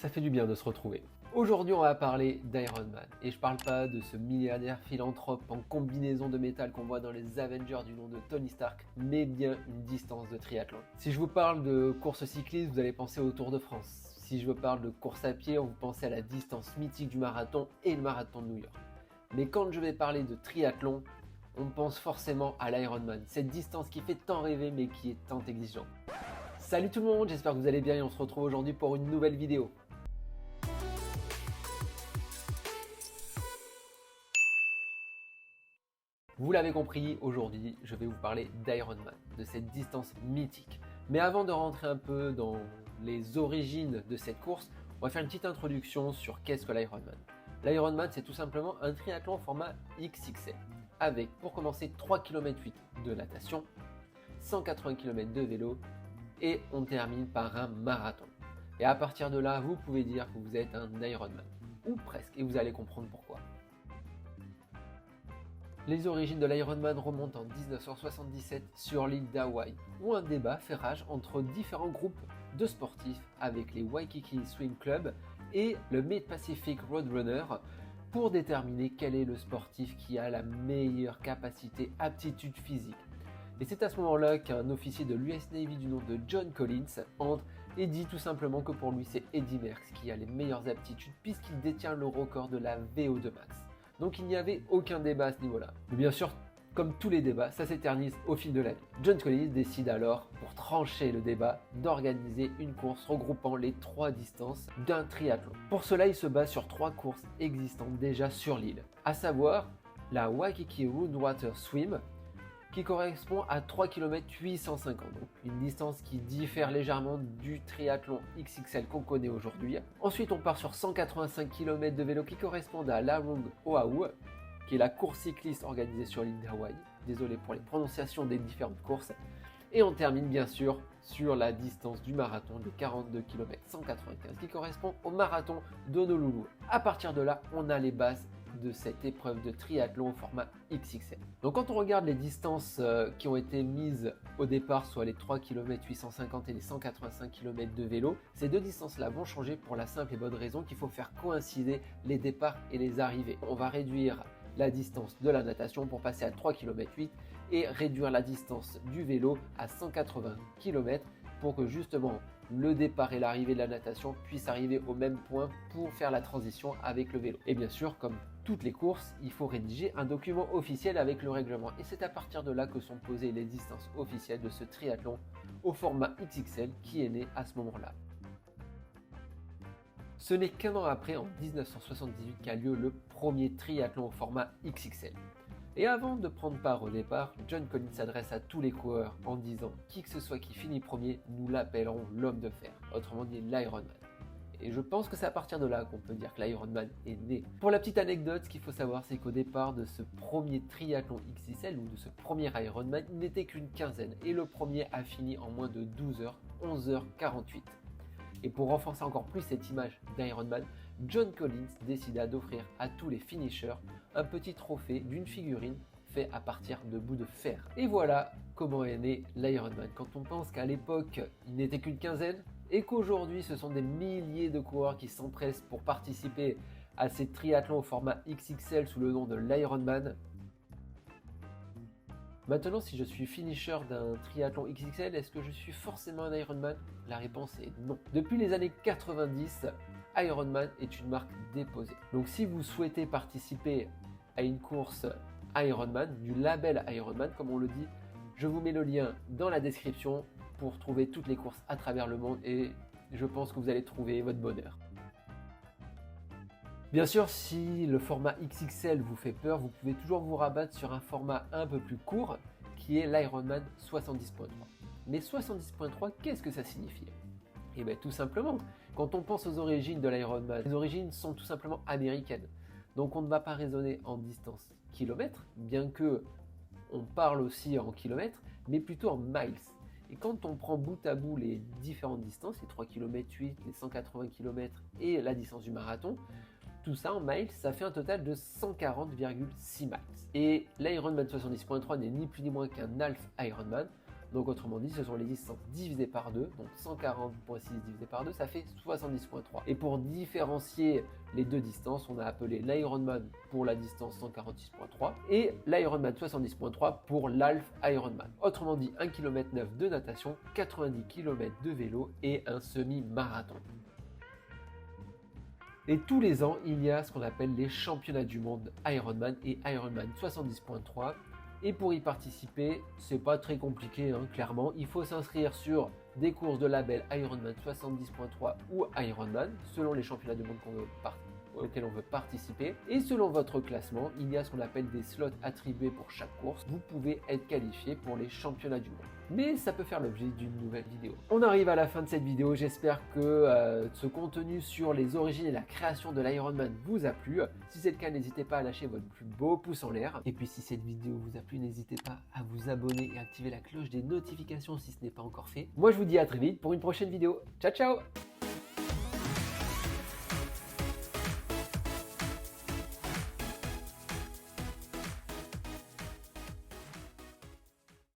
Ça fait du bien de se retrouver. Aujourd'hui, on va parler d'Iron Man. Et je parle pas de ce milliardaire philanthrope en combinaison de métal qu'on voit dans les Avengers du nom de Tony Stark, mais bien une distance de triathlon. Si je vous parle de course cycliste, vous allez penser au Tour de France. Si je vous parle de course à pied, vous pensez à la distance mythique du marathon et le marathon de New York. Mais quand je vais parler de triathlon, on pense forcément à l'Ironman, cette distance qui fait tant rêver mais qui est tant exigeante. Salut tout le monde, j'espère que vous allez bien et on se retrouve aujourd'hui pour une nouvelle vidéo. Vous l'avez compris, aujourd'hui je vais vous parler d'Ironman, de cette distance mythique. Mais avant de rentrer un peu dans les origines de cette course, on va faire une petite introduction sur qu'est-ce que l'Ironman. L'Ironman, c'est tout simplement un triathlon au format XXL, avec pour commencer 3,8 km de natation, 180 km de vélo et on termine par un marathon. Et à partir de là, vous pouvez dire que vous êtes un Ironman, ou presque, et vous allez comprendre pourquoi. Les origines de l'Ironman remontent en 1977 sur l'île d'Hawaï, où un débat fait rage entre différents groupes de sportifs avec les Waikiki Swim Club et le Mid-Pacific Roadrunner pour déterminer quel est le sportif qui a la meilleure capacité aptitude physique. Et c'est à ce moment-là qu'un officier de l'US Navy du nom de John Collins entre et dit tout simplement que pour lui c'est Eddy Merckx qui a les meilleures aptitudes puisqu'il détient le record de la VO2 max. Donc il n'y avait aucun débat à ce niveau-là. Mais bien sûr, comme tous les débats, ça s'éternise au fil de la vie. John Collins décide alors, pour trancher le débat, d'organiser une course regroupant les 3 distances d'un triathlon. Pour cela, il se base sur 3 courses existantes déjà sur l'île, à savoir la Waikiki Roundwater Swim, qui correspond à 3 km 850, donc une distance qui diffère légèrement du triathlon XXL qu'on connaît aujourd'hui. Ensuite, on part sur 185 km de vélo qui correspondent à l'Arong Oahu, qui est la course cycliste organisée sur l'île d'Hawaï. Désolé pour les prononciations des différentes courses. Et on termine bien sûr sur la distance du marathon de 42 km 195 qui correspond au marathon d'Honolulu. À partir de là, on a les bases de cette épreuve de triathlon au format XXL. Donc quand on regarde les distances qui ont été mises au départ, soit les 3 km 850 et les 185 km de vélo, ces deux distances-là vont changer pour la simple et bonne raison qu'il faut faire coïncider les départs et les arrivées. On va réduire la distance de la natation pour passer à 3 km 8 et réduire la distance du vélo à 180 km pour que justement le départ et l'arrivée de la natation puissent arriver au même point pour faire la transition avec le vélo. Et bien sûr, comme toutes les courses, il faut rédiger un document officiel avec le règlement. Et c'est à partir de là que sont posées les distances officielles de ce triathlon au format XXL qui est né à ce moment-là. Ce n'est qu'un an après, en 1978, qu'a lieu le premier triathlon au format XXL. Et avant de prendre part au départ, John Collins s'adresse à tous les coureurs en disant « Qui que ce soit qui finit premier, nous l'appellerons l'homme de fer », autrement dit l'Ironman. Et je pense que c'est à partir de là qu'on peut dire que l'Ironman est né. Pour la petite anecdote, ce qu'il faut savoir, c'est qu'au départ de ce premier triathlon XXL ou de ce premier Ironman, il n'était qu'une quinzaine et le premier a fini en moins de 12 heures, 11h48. Et pour renforcer encore plus cette image d'Ironman, John Collins décida d'offrir à tous les finishers un petit trophée d'une figurine fait à partir de bouts de fer. Et voilà comment est né l'Ironman. Quand on pense qu'à l'époque, il n'était qu'une quinzaine et qu'aujourd'hui, ce sont des milliers de coureurs qui s'empressent pour participer à ces triathlons au format XXL sous le nom de l'Ironman. Maintenant, si je suis finisher d'un triathlon XXL, est-ce que je suis forcément un Ironman? La réponse est non. Depuis les années 90, Ironman est une marque déposée. Donc si vous souhaitez participer à une course Ironman, du label Ironman comme on le dit, je vous mets le lien dans la description pour trouver toutes les courses à travers le monde et je pense que vous allez trouver votre bonheur. Bien sûr, si le format XXL vous fait peur, vous pouvez toujours vous rabattre sur un format un peu plus court qui est l'Ironman 70.3. Mais 70.3, qu'est-ce que ça signifie? Eh bien tout simplement, quand on pense aux origines de l'Ironman, les origines sont tout simplement américaines. Donc on ne va pas raisonner en distance kilomètres, bien que on parle aussi en kilomètres, mais plutôt en miles. Et quand on prend bout à bout les différentes distances, les 3 km 8, les 180 km et la distance du marathon, tout ça en miles, ça fait un total de 140,6 miles. Et l'Ironman 70.3 n'est ni plus ni moins qu'un half Ironman. Donc autrement dit, ce sont les distances divisées par 2, donc 140.6 divisé par 2, ça fait 70.3. Et pour différencier les deux distances, on a appelé l'Ironman pour la distance 146.3 et l'Ironman 70.3 pour l'Half Ironman. Autrement dit, 1 km 9 de natation, 90 km de vélo et un semi-marathon. Et tous les ans, il y a ce qu'on appelle les championnats du monde Ironman et Ironman 70.3. Et pour y participer, c'est pas très compliqué, clairement. Il faut s'inscrire sur des courses de label Ironman 70.3 ou Ironman, selon les championnats du monde auxquels on veut participer. Et selon votre classement, il y a ce qu'on appelle des slots attribués pour chaque course. Vous pouvez être qualifié pour les championnats du monde. Mais ça peut faire l'objet d'une nouvelle vidéo. On arrive à la fin de cette vidéo. J'espère que ce contenu sur les origines et la création de l'Ironman vous a plu. Si c'est le cas, n'hésitez pas à lâcher votre plus beau pouce en l'air. Et puis si cette vidéo vous a plu, n'hésitez pas à vous abonner et activer la cloche des notifications si ce n'est pas encore fait. Moi, je vous dis à très vite pour une prochaine vidéo. Ciao, ciao!